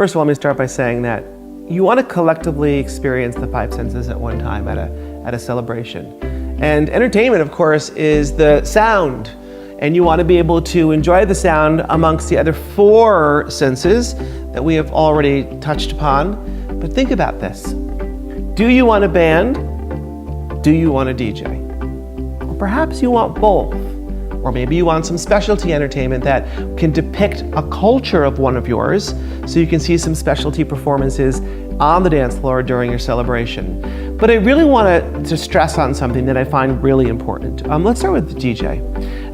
First of all, let me start by saying that you want to collectively experience the five senses at one time at a celebration. And entertainment, of course, is the sound. And you want to be able to enjoy the sound amongst the other four senses that we have already touched upon. But think about this. Do you want a band? Do you want a DJ? Or perhaps you want both. Or maybe you want some specialty entertainment that can depict a culture of one of yours, so you can see some specialty performances on the dance floor during your celebration. But I really want to stress on something that I find really important. Let's start with the DJ.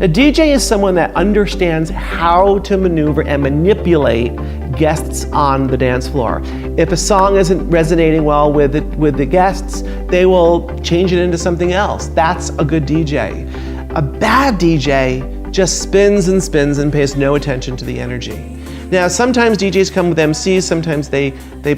A DJ is someone that understands how to maneuver and manipulate guests on the dance floor. If a song isn't resonating well with the guests, they will change it into something else. That's a good DJ. A bad DJ just spins and spins and pays no attention to the energy. Now, sometimes DJs come with MCs, sometimes they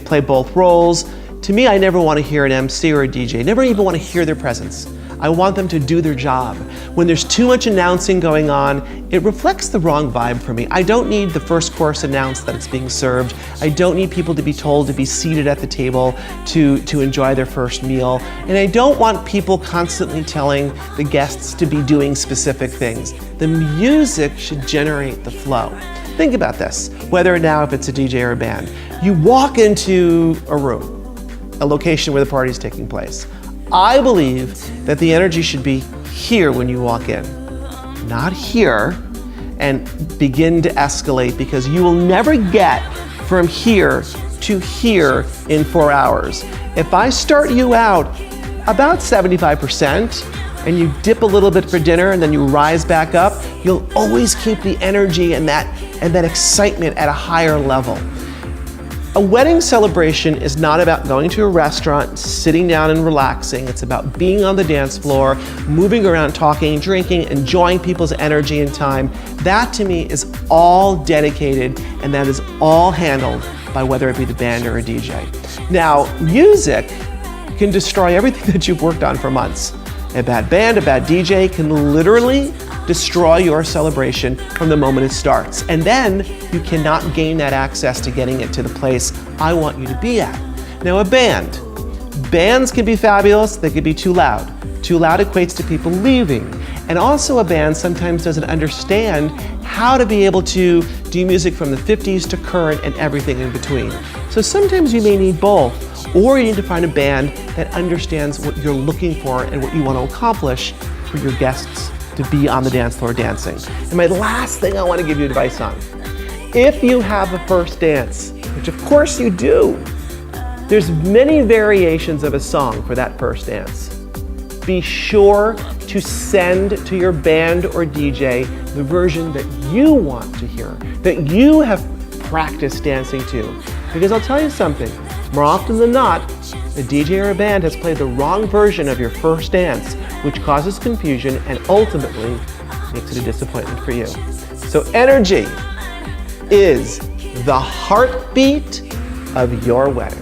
play both roles. To me, I never want to hear an MC or a DJ, never even want to hear their presence. I want them to do their job. When there's too much announcing going on, it reflects the wrong vibe for me. I don't need the first course announced that it's being served. I don't need people to be told to be seated at the table to enjoy their first meal. And I don't want people constantly telling the guests to be doing specific things. The music should generate the flow. Think about this, whether now if it's a DJ or a band. You walk into a room, a location where the party is taking place. I believe that the energy should be here when you walk in, not here, and begin to escalate, because you will never get from here to here in 4 hours. If I start you out about 75% and you dip a little bit for dinner and then you rise back up, you'll always keep the energy and that excitement at a higher level. A wedding celebration is not about going to a restaurant, sitting down and relaxing. It's about being on the dance floor, moving around, talking, drinking, enjoying people's energy and time. That to me is all dedicated, and that is all handled by whether it be the band or a DJ. Now, music can destroy everything that you've worked on for months. A bad band, a bad DJ can literally destroy your celebration from the moment it starts. And then you cannot gain that access to getting it to the place I want you to be at. Now, a band. Bands can be fabulous, they can be too loud. Too loud equates to people leaving. And also a band sometimes doesn't understand how to be able to do music from the 50s to current and everything in between. So sometimes you may need both, or you need to find a band that understands what you're looking for and what you want to accomplish for your guests to be on the dance floor dancing. And my last thing I want to give you advice on. If you have a first dance, which of course you do, there's many variations of a song for that first dance. Be sure to send to your band or DJ the version that you want to hear, that you have practiced dancing to. Because I'll tell you something, more often than not, a DJ or a band has played the wrong version of your first dance, which causes confusion and ultimately makes it a disappointment for you. So energy is the heartbeat of your wedding.